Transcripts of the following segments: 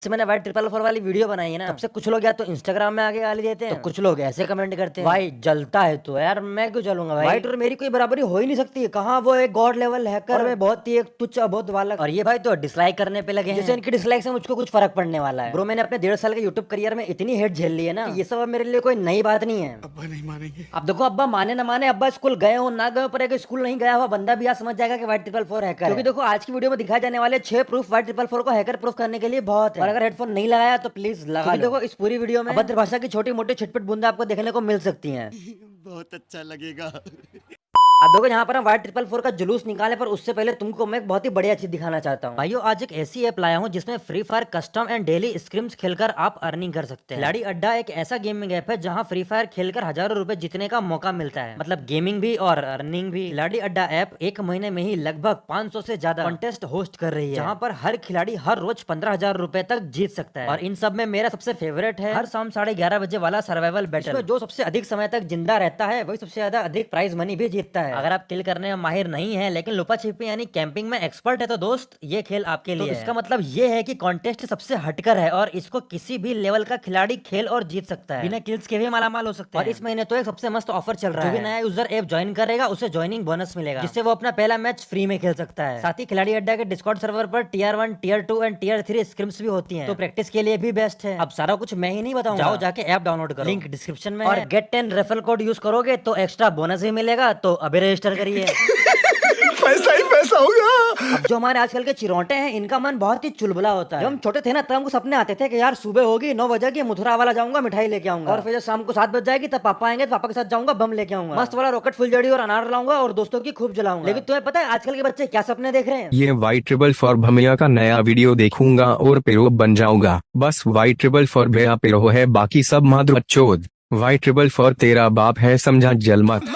मैंने वाइट 444 वाली वीडियो बनाई है ना, तब से कुछ लोग या तो इंस्टाग्राम में आगे गाली देते हैं, तो कुछ लोग ऐसे कमेंट करते हैं भाई जलता है तो यार मैं क्यों चलूंगा भाई, वाइट और मेरी कोई बराबरी हो ही नहीं सकती। कहाँ वो एक गॉड लेवल हैकर और मैं बहुत ही एक तुच्छ अबोध वाला, और ये भाई तो डिसलाइक करने पे लगे हैं जैसे इनकी डिसलाइक से मुझको कुछ फर्क पड़ने वाला है। ब्रो मैंने अपने 1.5 साल के यूट्यूब करियर में इतनी हेट झेल ली है ना, ये सब अब मेरे लिए कोई नई बात नहीं है। अब्बा नहीं मानेंगे। अब देखो अब्बा माने ना माने, अब्बा स्कूल गए हो ना गए, पर एक स्कूल नहीं गया हुआ बंदा भी आज समझ जाएगा कि वाइट 444 हैकर है। क्योंकि देखो आज की वीडियो में दिखाए जाने वाले 6 प्रूफ वाइट 444 को हैकर प्रूफ करने के लिए बहुत है, और अगर हेडफोन नहीं लगाया तो प्लीज लगा लो। देखो इस पूरी वीडियो में अभद्र भाषा की छोटी मोटी छिटपिट बूंदा आपको देखने को मिल सकती है। बहुत अच्छा लगेगा। अब देखो यहाँ पर हम वाइट 444 का जुलूस निकाले, पर उससे पहले तुमको मैं एक बहुत ही बढ़िया चीज दिखाना चाहता हूँ। भाइयों आज एक ऐसी ऐप लाया हूँ जिसमें free fire custom and daily scrims खेलकर आप अर्निंग कर सकते हैं। खिलाड़ी अड्डा एक ऐसा गेमिंग ऐप है जहाँ फ्री फायर खेलकर हजारों रुपए जीतने का मौका मिलता है, मतलब गेमिंग भी और अर्निंग भी। खिलाड़ी अड्डा ऐप एक महीने में ही लगभग 500 से ज्यादा कॉन्टेस्ट होस्ट कर रही है, जहाँ पर हर खिलाड़ी हर रोज 15,000 रुपए तक जीत सकता है। और इन सब में मेरा सबसे फेवरेट है हर शाम 11:30 बजे वाला सर्वाइवल बैटल, जो सबसे अधिक समय तक जिंदा रहता है वही सबसे ज्यादा अधिक प्राइज मनी भी जीतता है। अगर आप किल करने माहिर नहीं है लेकिन लुपा छिपी यानी कैंपिंग में एक्सपर्ट है तो दोस्त ये खेल आपके लिए है। इसका मतलब ये है कि कॉन्टेस्ट सबसे हटकर है और इसको किसी भी लेवल का खिलाड़ी खेल और जीत सकता है, बिना किल्स के भी मालामाल हो सकते हैं। और इस महीने तो एक सबसे मस्त ऑफर चल रहा है, जो भी नया यूजर ऐप ज्वाइन करेगा उसे ज्वाइनिंग बोनस मिलेगा, जिससे वो अपना पहला मैच फ्री में खेल सकता है। साथ ही खिलाड़ी अड्डा के डिस्कॉर्ड सर्वर पर tier 1, tier 2 and tier 3 scrims भी होती है, तो प्रैक्टिस के लिए भी बेस्ट है। अब सारा कुछ मैं ही नहीं बताऊंगा, जाओ जाके ऐप डाउनलोड करो, लिंक डिस्क्रिप्शन में, और गेट 10 रेफरल कोड यूज करोगे तो एक्स्ट्रा बोनस भी मिलेगा, तो अभी रजिस्टर करिए। पैसा ही पैसा होगा। अब जो हमारे आजकल के चिरौटे हैं इनका मन बहुत ही चुलबुला होता है। जब हम छोटे थे ना तब हमको सपने आते थे कि यार सुबह होगी 9 बजे की मथुरा वाला जाऊंगा मिठाई लेके आऊंगा, और फिर जब शाम को 7 बज जाएगी तब पापा आएंगे तो पापा के साथ जाऊंगा बम लेके आऊंगा, मस्त वाला रॉकेट फुलझड़ी और अनार लाऊंगा और दोस्तों की खूब जलाऊंगा। लेकिन तुम्हें पता है आजकल के बच्चे क्या सपने देख रहे हैं? ये वाइट 444 भैया का नया वीडियो देखूंगा और पिरो बन जाऊंगा। बस वाइट 444 भैया पिरो है, बाकी सब माधुचोद। वाइट 444 तेरा बाप है, समझा जल मत।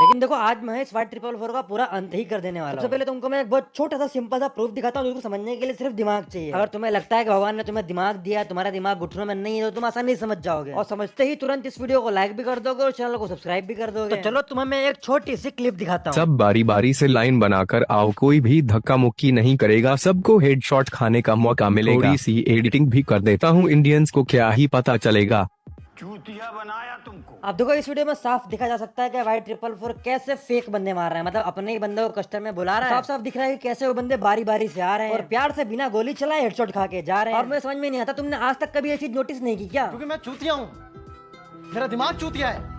लेकिन देखो आज मैं इस वाइट 444 का पूरा अंत ही कर देने वाला हूं। सबसे पहले तुमको मैं एक बहुत छोटा सा सिंपल सा प्रूफ दिखाता हूँ जिसको समझने के लिए सिर्फ दिमाग चाहिए। अगर तुम्हें लगता है कि भगवान ने तुम्हें दिमाग दिया, तुम्हारा दिमाग घुटनों में नहीं है, तो तुम आसानी से समझ जाओगे, और समझते ही तुरंत इस वीडियो को लाइक भी कर दोगे और चैनल को सब्सक्राइब भी कर दोगे। तो चलो तुम्हें मैं एक छोटी सी क्लिप दिखाता हूँ। सब बारी बारी से लाइन बनाकर आओ, कोई भी धक्का मुक्की नहीं करेगा, सबको हेडशॉट खाने का मौका मिलेगा। थोड़ी सी एडिटिंग भी कर देता हूँ, इंडियंस को क्या ही पता चलेगा। चूतिया बनाया तुमको। अब देखो इस वीडियो में साफ दिखा जा सकता है कि वाइट 444 कैसे फेक बंदे मार रहे हैं, मतलब अपने ही बंदे को कस्टम में बुला रहा है। साफ साफ दिख रहा है कि कैसे वो बंदे बारी बारी से आ रहे हैं और प्यार से बिना गोली चलाए हेडशॉट खा के जा रहे हैं। और मुझे समझ में नहीं आता तुमने आज तक कभी ये चीज नोटिस नहीं की क्या? क्योंकि मैं चूतिया हूँ, मेरा दिमाग चूतिया है।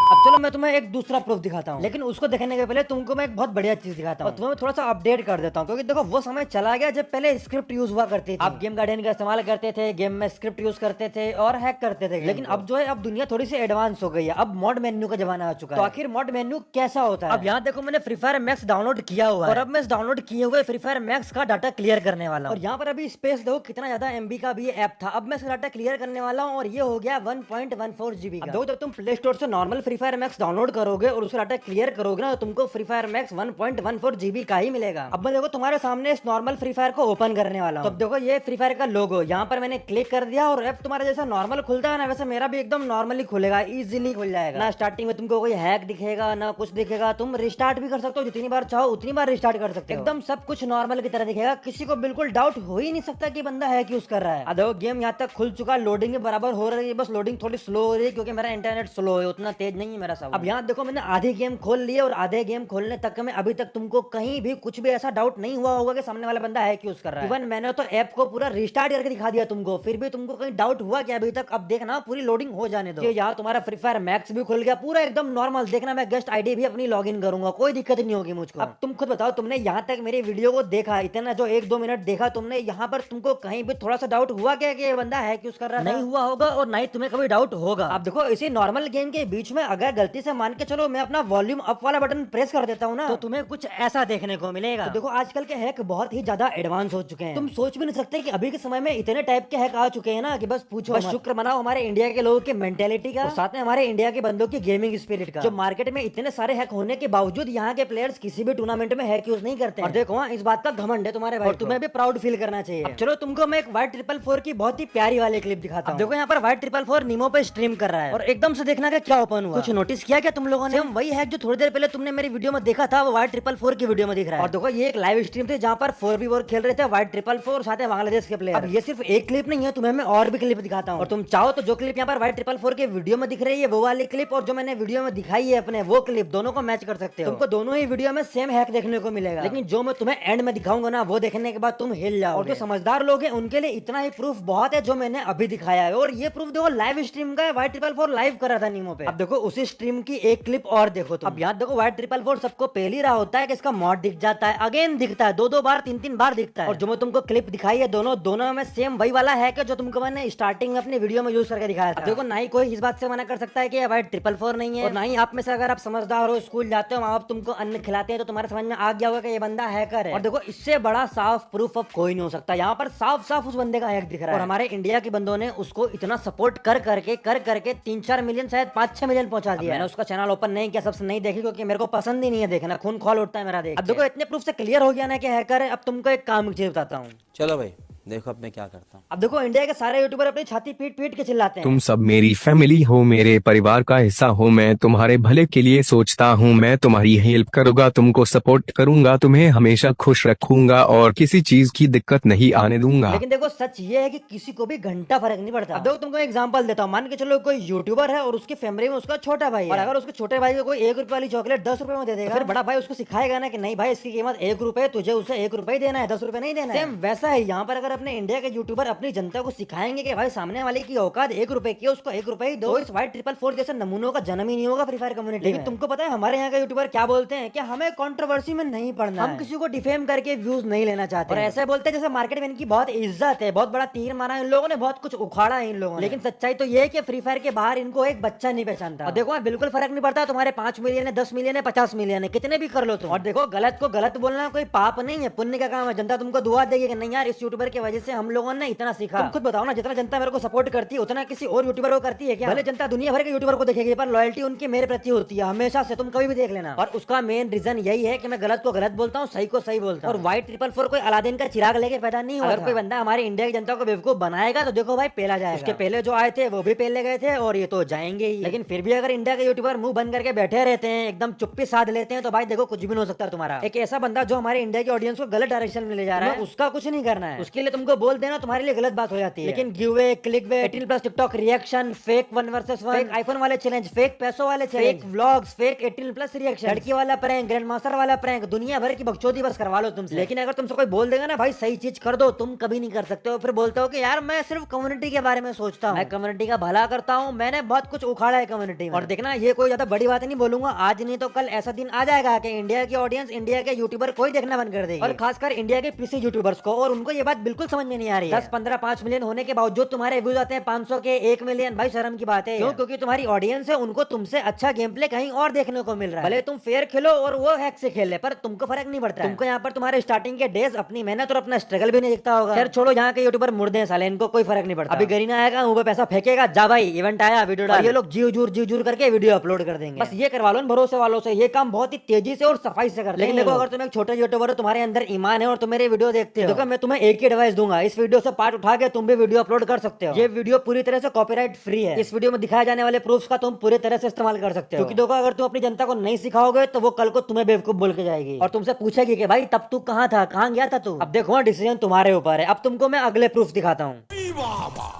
अब चलो मैं तुम्हें एक दूसरा प्रूफ दिखाता हूँ, लेकिन उसको देखने के पहले तुमको मैं एक बहुत बढ़िया चीज दिखाता हूँ और तुम्हें थोड़ा सा अपडेट कर देता हूँ। क्योंकि देखो वो समय चला गया जब पहले स्क्रिप्ट यूज हुआ करती थी, आप गेम गार्डियन का इस्तेमाल करते थे, गेम में स्क्रिप्ट यूज करते थे और हैक करते थे। लेकिन अब जो है अब दुनिया थोड़ी सी एडवांस हो गई है, अब मॉड मेन्यू का जमाना आ चुका है। तो आखिर मॉड मेन्यू कैसा होता है? अब यहाँ देखो मैंने फ्री फायर मैक्स डाउनलोड किया हुआ है और अब मैं इस डाउनलोड किए हुए फ्री फायर मैक्स का डाटा क्लियर करने वाला हूँ। और यहाँ पर अभी स्पेस देखो कितना ज्यादा MB का भी ऐप था, अब मैं इसका डाटा क्लियर करने वाला हूँ और ये हो गया 1.14 GB का। देखो जब तुम प्ले स्टोर से normal free fire max download करोगे और उसका डाटा क्लियर करोगे ना तो तुमको फ्री फायर मैक्स 1.14 GB का ही मिलेगा। अब मैं देखो तुम्हारे सामने इस नॉर्मल फ्री फायर को ओपन करने वाला हूँ। तो देखो ये फ्री फायर का लोगो, यहाँ पर मैंने क्लिक कर दिया और ऐप तुम्हारा जैसा नॉर्मल खुलता है ना वैसे मेरा भी एकदम नॉर्मली खुलेगा, इजीली खुल जाएगा। ना स्टार्टिंग में तुमको कोई हैक दिखेगा ना कुछ दिखेगा, तुम रिस्टार्ट भी कर सकते हो, जितनी बार चाहो उतनी बार रिस्टार्ट कर सकते हो, एकदम सब कुछ नॉर्मल की तरह दिखेगा। किसी को बिल्कुल डाउट हो ही नहीं सकता कि बंदा हैक यूज कर रहा है। देखो गेम यहाँ तक खुल चुका, लोडिंग बराबर हो रही है, बस लोडिंग थोड़ी स्लो हो रही है क्योंकि मेरा इंटरनेट स्लो है, उतना तेज नहीं है मेरा सब। अब यहाँ देखो मैंने आधी गेम खोल लिए और आधे गेम खोलने तक में अभी तक तुमको कहीं भी कुछ भी ऐसा डाउट नहीं हुआ होगा कि सामने वाला बंदा हैक यूज कर रहा है। इवन मैंने तो ऐप को पूरा रिस्टार्ट करके दिखा दिया तुमको, फिर भी तुमको कहीं डाउट हुआ क्या अभी तक? अब देखना पूरी लोडिंग हो जाने दो। यहाँ तुम्हारा फ्री फायर मैक्स भी खुल गया पूरा एकदम नॉर्मल, देखना मैं गेस्ट आईडी भी अपनी लॉगिन करूंगा, कोई दिक्कत नहीं होगी मुझको। अब तुम खुद बताओ तुमने यहाँ तक मेरी वीडियो को देखा, इतना जो 1-2 मिनट देखा तुमने, यहाँ पर तुमको कहीं भी थोड़ा सा डाउट हुआ क्या कि ये बंदा हैक यूज कर रहा है? नहीं हुआ होगा और नहीं तुम्हें कभी डाउट होगा। अब देखो इसी नॉर्मल गेम के बीच में अगर गलती से मान के चलो मैं अपना वॉल्यूम अप वाला बटन प्रेस कर देता हूँ ना तो तुम्हें कुछ ऐसा देखने को मिलेगा। तो देखो आजकल के हैक बहुत ही ज्यादा एडवांस हो चुके हैं, तुम सोच भी नहीं सकते कि अभी के समय में इतने टाइप के हैक आ चुके हैं ना कि बस पूछो। बस शुक्र मनाओ हमारे इंडिया के लोगों की मेंटेलिटी का और साथ में हमारे इंडिया के बंदों की गेमिंग स्पिरिट का। जो मार्केट में इतने सारे हैक होने के बावजूद यहाँ के प्लेयर्स किसी भी टूर्नामेंट में हैक यूज नहीं करते। और देखो इस बात का घमंड है तुम्हारे भाई, और तुम्हें भी प्राउड फील करना चाहिए। चलो तुमको मैं एक वाइट 444 की बहुत ही प्यारी वाली क्लिप दिखाता हूँ। देखो यहाँ पर वाइट 444 नीमो पे स्ट्रीम कर रहा है और एकदम से देखना कि क्या ओपन हुआ। कुछ नोटिस किया क्या तुम लोगों ने? वही हैक जो थोड़ी देर पहले तुमने मेरी वीडियो में देखा था, वो Y444 की वीडियो में दिख रहा है। और देखो ये एक लाइव स्ट्रीम थी जहाँ पर 4v4 खेल रहे थे Y444 साथ में बांग्लादेश के प्लेयर। अब ये सिर्फ एक क्लिप नहीं है, तुम्हें मैं और भी क्लिप दिखाता हूँ, और तुम चाहो तो जो क्लिप यहाँ पर Y444 के वीडियो में दिख रही है वो वाली क्लिप और जो मैंने वीडियो में दिखाई है अपने वो क्लिप, दोनों को मैच कर सकते हो। तुमको दोनों ही वीडियो में सेम हैक देखने को मिलेगा, लेकिन जो मैं तुम्हें एंड में दिखाऊंगा ना वो देखने के बाद तुम हिल जाओ। और जो समझदार लोग हैं उनके लिए इतना ही प्रूफ बहुत है जो मैंने अभी दिखाया है। और ये प्रूफ देखो लाइव स्ट्रीम का है, Y444 लाइव कर रहा था नीमो पे। अब देखो उसी स्ट्रीम की एक क्लिप और देखो तुम। अब याद देखो Y444 सबको पहले रहा होता है कि इसका मॉड दिख जाता है, अगेन दिखता है, दो बार तीन बार दिखता है। और जो मैं तुमको क्लिप दिखाई है दोनों में सेम वही वाला है कि जो तुमको मैंने स्टार्टिंग में अपनी वीडियो में यूज करके दिखाया था। देखो ना ही कोई इस बात से मना कर सकता है कि Y444 नहीं है, और ना ही आप में से अगर आप समझदार हो, स्कूल जाते हो, माँ बाप तुमको अन्न खिलाते हैं तो तुम्हारे समझ में आ गया होगा कि ये बंदा हैकर है। और देखो इससे बड़ा साफ प्रूफ अब कोई नहीं हो सकता। यहाँ पर साफ साफ उस बंदे का हैक दिख रहा है, और हमारे इंडिया के बंदों ने उसको इतना सपोर्ट कर करके 3-4 मिलियन शायद 5-6 मिलियन पहुंचा दिया। मैंने उसका चैनल ओपन नहीं किया, सबसे नहीं देखी, क्योंकि मेरे को पसंद ही नहीं है देखना, खून खौल उठता है मेरा देख। अब देखो इतने प्रूफ से क्लियर हो गया ना कि हैकर है। अब तुमको एक काम की चीज बताता हूँ। चलो भाई देखो अब मैं क्या करता हूँ। अब देखो इंडिया के सारे यूट्यूबर अपनी छाती पीट के चिल्लाते हैं, तुम सब मेरी फैमिली हो, मेरे परिवार का हिस्सा हो, मैं तुम्हारे भले के लिए सोचता हूँ, मैं तुम्हारी हेल्प करूंगा, तुमको सपोर्ट करूंगा, तुम्हें हमेशा खुश रखूंगा और किसी चीज की दिक्कत नहीं आने दूंगा। लेकिन देखो सच ये है कि किसी को भी घंटा फर्क नहीं पड़ता। अब देखो तुमको एग्जांपल देता हूँ, मान के चलो कोई यूट्यूबर है और उसकी फैमिली में उसका छोटा भाई है, और अगर उसके छोटे भाई को कोई 1 रुपए वाली चॉकलेट 10 रुपए में दे देगा, फिर बड़ा भाई उसको सिखाएगा ना कि नहीं भाई इसकी कीमत 1 रुपए, तुझे उसे 1 रुपए देना है, 10 रुपए नहीं देना है। सेम वैसा है यहाँ पर, अगर अपने इंडिया के यूट्यूबर अपनी जनता को सिखाएंगे कि भाई सामने वाले की औकात 1 रुपए की, उसको 1 रुपए ही दो, इस Y444 जैसे नमूनों का जन्म ही नहीं होगा फ्री फायर कम्युनिटी। लेकिन तुमको पता है हमारे यहाँ के यूट्यूबर क्या बोलते हैं कि हमें कंट्रोवर्सी में नहीं पड़ना, हम किसी को डिफेम करके व्यूज नहीं लेना चाहते, और ऐसे बोलते हैं जैसे मार्केट में इनकी बहुत इज्जत है, बहुत बड़ा तीर मारा इन लोगों ने, बहुत कुछ उखाड़ा है इन लोगों ने। लेकिन सच्चाई तो ये है कि फ्री फायर के बाहर इनको एक बच्चा नहीं पहचानता। और देखो बिल्कुल फर्क नहीं पड़ता तुम्हारे 5 मिलियन है, 10 मिलियन है, 50 मिलियन है, कितने भी कर लो तुम। और देखो गलत को गलत बोलना कोई पाप नहीं है, पुण्य का काम है। जनता तुमको दुआ देगी कि नहीं यार इस यूट्यूबर की वजह से हम लोगों ने इतना सीखा। तुम खुद बताओ ना, जितना जनता मेरे को सपोर्ट करती है उतना किसी और यूट्यूबर को करती है क्या? भले जनता दुनिया भर के यूट्यूबर को देखेगी पर लॉयल्टी उनकी मेरे प्रति होती है हमेशा से, तुम कभी भी देख लेना। और उसका मेन रीजन यही है कि मैं गलत को गलत बोलता हूँ, सही को सही बोलता हूँ। और Y444 कोई अलादीन का चिराग लेके पैदा नहीं हुआ। अगर कोई बंदा हमारे इंडिया की जनता को बेवकूफ बनाएगा तो देखो भाई पेला जाएगा। उसके पहले जो आए थे वो भी पेले गए थे और ये तो जाएंगे ही। लेकिन फिर भी अगर इंडिया के यूट्यूबर मुंह बंद करके बैठे रहते हैं, एकदम चुप्पी साध लेते हैं, तो भाई देखो कुछ भी नहीं हो सकता तुम्हारा। एक ऐसा बंदा जो हमारे इंडिया की ऑडियंस को गलत डायरेक्शन में ले जा रहा है, उसका कुछ नहीं करना है। उसके लिए तुमको बोल देना तुम्हारे लिए गलत बात हो जाती है। लेकिन giveaway, clickbait, 18+ TikTok reaction, fake 1 versus 1, fake iPhone वाले चैलेंज, फेक पैसों वाले challenge, fake vlogs, fake 18+ reaction, लड़की वाला प्रैंक, ग्रैंड मास्टर वाला प्रैंक, दुनिया भर की बकचोदी बस करवा लो तुमसे। लेकिन अगर तुमसे कोई बोल देगा ना भाई सही चीज कर दो, तुम कभी नहीं कर सकते हो। फिर बोलते हो कि यार मैं सिर्फ कम्युनिटी के बारे में सोचता हूँ, मैं कम्युनिटी का भला करता हूँ, मैंने बहुत कुछ उखाड़ा है कम्युनिटी में। और देखना ये कोई ज्यादा बड़ी बात नहीं बोलूंगा, आज नहीं तो कल ऐसा दिन आ जाएगा कि इंडिया की ऑडियंस, इंडिया के यूट्यूबर कोई देखना बंद कर देगी, और खासकर इंडिया के पीसी यूट्यूबर्स को। और उनको ये बात बिल्कुल समझ में नहीं आ रही है। 10-15 5 मिलियन होने के बावजूद तुम्हारे व्यूज आते हैं 500 के, 1 मिलियन, भाई शर्म की बात है। क्यों? क्योंकि तुम्हारी ऑडियंस है, उनको तुमसे अच्छा गेम प्ले कहीं और देखने को मिल रहा है। भले तुम फेयर खेलो और वो हैक से खेले, पर तुमको फर्क नहीं पड़ता। तुमको यहाँ पर तुम्हारे स्टार्टिंग के डेज, अपनी मेहनत और अपना स्ट्रगल भी नहीं दिखता होगा। खैर छोड़ो, यहाँ के यूट्यूबर मुर्दे हैं साले, इनको कोई फर्क नहीं पड़ता। अभी गरीना आएगा मुंह पे पैसा फेंकेगा, जा भाई इवेंट आया वीडियो डाल, ये लोग जीव जूर करके वीडियो अपलोड कर देंगे। बस ये करवा लो भरोसे वालों से, ये काम बहुत ही तेजी से और सफाई से कर। लेकिन देखो अगर तुम एक छोटे यूट्यूबर हो, तुम्हारे अंदर ईमान है और तुम मेरे वीडियो देखते हो, देखो मैं तुम्हें एक ही एडवाइस दूंगा, इस वीडियो से पार्ट उठा के तुम भी वीडियो अपलोड कर सकते हो। ये वीडियो पूरी तरह से कॉपीराइट फ्री है। इस वीडियो में दिखाए जाने वाले प्रूफ्स का तुम पूरी तरह से इस्तेमाल कर सकते हो। क्योंकि देखो अगर तुम अपनी जनता को नहीं सिखाओगे तो वो कल को तुम्हें बेवकूफ बोल के जाएगी और तुमसे पूछेगी कि भाई तब तू कहाँ था, कहाँ गया था तू। अब देखो डिसीजन तुम्हारे ऊपर है। अब तुमको मैं अगले प्रूफ दिखाता हूँ।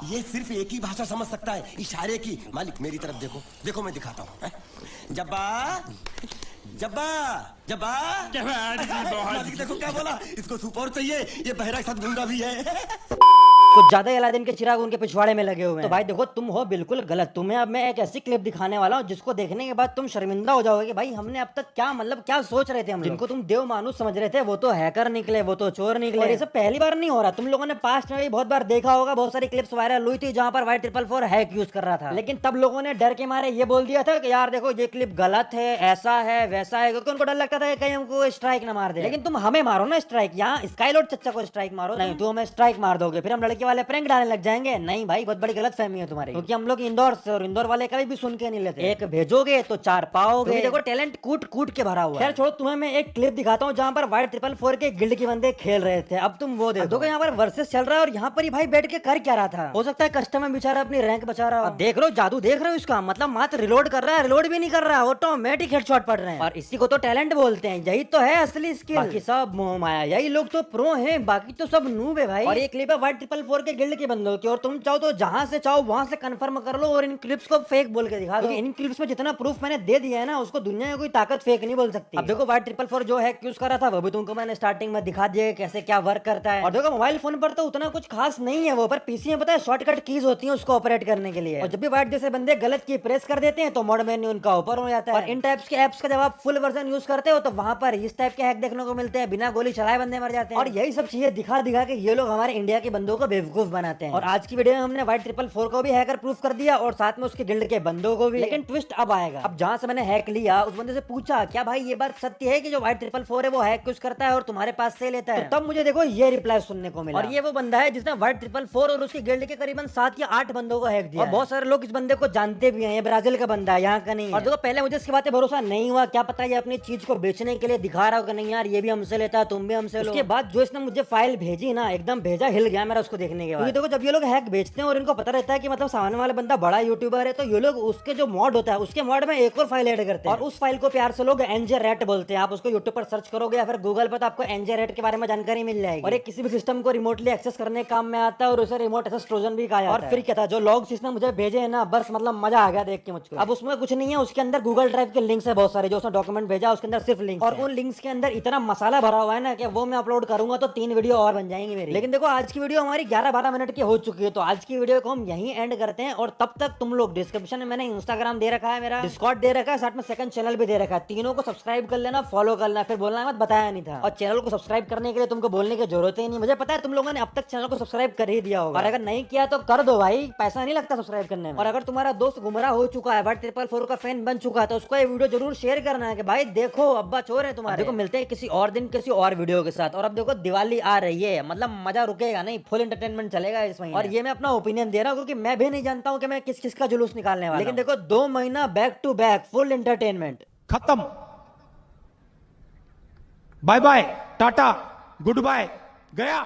ये सिर्फ एक ही भाषा समझ सकता है, इशारे की। मालिक मेरी तरफ देखो, देखो मैं दिखाता हूँ। जब्बा जब्बा जब्बा मालिक देखो क्या बोला, इसको सुपर चाहिए, ये बहरा के साथ गूंगा भी है। कुछ ज्यादा ही अलादीन के चिराग उनके पिछवाड़े में लगे हुए हैं। तो भाई देखो तुम हो बिल्कुल गलत। तुम्हें अब मैं एक ऐसी क्लिप दिखाने वाला हूँ जिसको देखने के बाद तुम शर्मिंदा हो जाओगे कि भाई हमने अब तक क्या मतलब क्या सोच रहे थे। हम जिनको तुम देव मानुस समझ रहे थे वो तो हैकर निकले, वो तो चोर निकले। ये सब पहली बार नहीं हो रहा, तुम लोगों ने पास्ट में भी बहुत बार देखा होगा। बहुत सारी क्लिप्स वायरल हुई थी जहाँ पर Y444 हैक यूज कर रहा था, लेकिन तब लोगों ने डर के मारे ये बोल दिया था कि यार देखो ये क्लिप गलत है, ऐसा है वैसा है, क्योंकि उनको डर लगता था कहीं हमको स्ट्राइक ना मार दे। लेकिन तुम हमें मारो ना स्ट्राइक, यहाँ स्काईलॉर्ड चच्चा को स्ट्राइक मारो, नहीं तो हमें स्ट्राइक मार दोगे, फिर हम लड़के लड़के वाले प्रैंक डालने लग जाएंगे। नहीं भाई, बहुत बड़ी गलत फहमी है तुम्हारी, क्योंकि हम लोग इंदौर से और इंदौर वाले कभी भी सुन के नहीं लेते। एक भेजोगे तो 4 पाओगे। देखो टैलेंट कूट कूट के भरा हुआ है। खैर छोड़ो, तुम्हें मैं एक क्लिप दिखाता हूँ जहाँ पर वाइट 444 के गिल्ड के बंदे खेल रहे थे। अब तुम वो देखो, यहाँ पर वर्सेस चल रहा है और यहाँ पर ही भाई बैठ के कर क्या रहा था। हो सकता है कस्टमर बेचारा अपनी रैंक बचा रहा हो। अब देख रहे हो जादू, देख रहे हो इसका मतलब मात्र रिलोड कर रहा है, रिलोड भी नहीं कर रहा, ऑटोमेटिक हेडशॉट पड़ रहे हैं। और इसी को तो टैलेंट बोलते हैं, यही तो है असली स्किल। बाकी सब मोह माया, यही लोग तो प्रो हैं, बाकी तो सब नूब है भाई। और ये क्लिप है वाइट 444 के गिल्ड के बंदों की, और तुम चाहो तो जहां से चाहो वहां से कंफर्म कर लो और इन क्लिप्स को फेक बोल के दिखा दो। इन क्लिप्स में जितना प्रूफ मैंने दे दिया है ना, उसको दुनिया में कोई ताकत फेक नहीं बोल सकती। अब देखो वाइट 444 जो हैक यूज कर रहा था वो भी तुमको मैंने स्टार्टिंग में दिखा दिया कैसे क्या वर्क करता है। और देखो मोबाइल फोन पर तो उतना कुछ खास नहीं है वो, पर पीसी में पता है शॉर्टकट कीज होती है उसको ऑपरेट करने के लिए। और जब भी वाइट जैसे बंदे गलत की प्रेस कर देते हैं तो मोड मेन्यू उनका ऊपर हो जाता है। और इन टाइप्स के एप्स का जब आप फुल वर्जन यूज करते हो तो वहां पर इस टाइप के हैक देखने को मिलते हैं, बिना गोली चलाए बंदे मर जाते हैं। और यही सब चीजें दिखा दिखा के ये लोग हमारे इंडिया के बंदों को बेवकूफ बनाते हैं। और आज की वीडियो में हमने वाइट 444 को भी हैकर प्रूफ कर दिया और साथ में उसके गिल्ड के बंदों को भी। लेकिन ट्विस्ट अब आएगा। अब जहां से मैंने हैक लिया उस बंदे से पूछा क्या भाई ये बात सत्य है कि जो वाइट 444 है वो हैक यूज करता है और तुम्हारे पास से लेता है, तो तब मुझे देखो ये रिप्लाई सुनने को मिला। और ये वो बंदा है जिसने वाइट 444 और उसके गिल्ड के करीबन 7 या 8 बंदों को हैक दिया। और बहुत सारे लोग इस बंदे को जानते भी हैं, ये ब्राजील का बंदा है, यहाँ का नहीं है। और देखो पहले मुझे इसकी बातें भरोसा नहीं हुआ, क्या पता ये अपनी चीज को बेचने के लिए दिखा रहा हो कि नहीं यार ये भी हमसे लेता है, तुम भी हमसे लो। उसके बाद जो इसने मुझे फाइल भेजी ना, एकदम भेजा हिल गया मेरा उसको देखने के बाद। क्योंकि देखो जब ये लोग हैक बेचते हैं और इनको पता रहता है कि मतलब सामने वाला बंदा बड़ा यूट्यूबर है, तो ये लोग उसके जो मॉड होता है उसके मॉड में एक और फाइल ऐड करते हैं और उस फाइल को प्यार से लोग एनजे रेट बोलते हैं। आप उसको यूट्यूब पर सर्च करोगे या फिर गूगल पर तो आपको एनजे रेट के बारे में जानकारी मिल जाएगी। और किसी भी सिस्टम को रिमोटली एक्सेस करने काम में आता है और उसे रिमोट एक्सेस ट्रोजन भी कहा जाता है। और फिर क्या था, जो लॉग्स इसने मुझे भेजे हैं ना, बस मतलब मजा आ गया देख के मुझको। अब उसमें कुछ नहीं है, उसके अंदर गूगल ड्राइव के लिंक्स है बहुत सारे, जो उसने डॉक्यूमेंट भेजा उसके अंदर सिर्फ लिंक्स और उन लिंक्स के अंदर इतना मसाला भरा हुआ है ना कि वो मैं अपलोड करूंगा तो 3 वीडियो और बन जाएंगी मेरी। लेकिन देखो आज की वीडियो हमारी 11-12 मिनट की हो चुकी है, तो आज की वीडियो को हम यहीं एंड करते हैं। और तब तक तुम लोग डिस्क्रिप्शन में मैंने इंस्टाग्राम दे रखा है, मेरा डिस्कॉर्ड दे रखा है, साथ में सेकंड चैनल भी दे रखा है, तीनों को सब्सक्राइब कर लेना, फॉलो कर लेना, फिर बोलना मत बताया नहीं था। और चैनल को सब्सक्राइब करने के लिए तुमको बोलने की जरूरत ही नहीं, मुझे पता है तुम लोगों ने अब तक चैनल को सब्सक्राइब कर ही दिया होगा। और अगर नहीं किया तो कर दो भाई, पैसा नहीं लगता सब्सक्राइब करने में। और अगर तुम्हारा दोस्त गुमराह हो चुका है, वाइट 444 का फैन बन चुका है, तो उसको ये वीडियो जरूर शेयर करना है कि भाई देखो अब्बा चोर है तुम्हारे। देखो मिलते हैं किसी और दिन किसी और वीडियो के साथ। और अब देखो दिवाली आ रही है, मतलब मजा रुकेगा नहीं, फुल एंटरटेनमेंट चलेगा इस महीने। और ये मैं अपना ओपिनियन दे रहा हूँ क्योंकि मैं भी नहीं जानता हूँ कि मैं किस किस का जुलूस निकालने वाला। लेकिन देखो 2 महीना back to back full entertainment. खत्म, bye bye, tata, good bye, गया।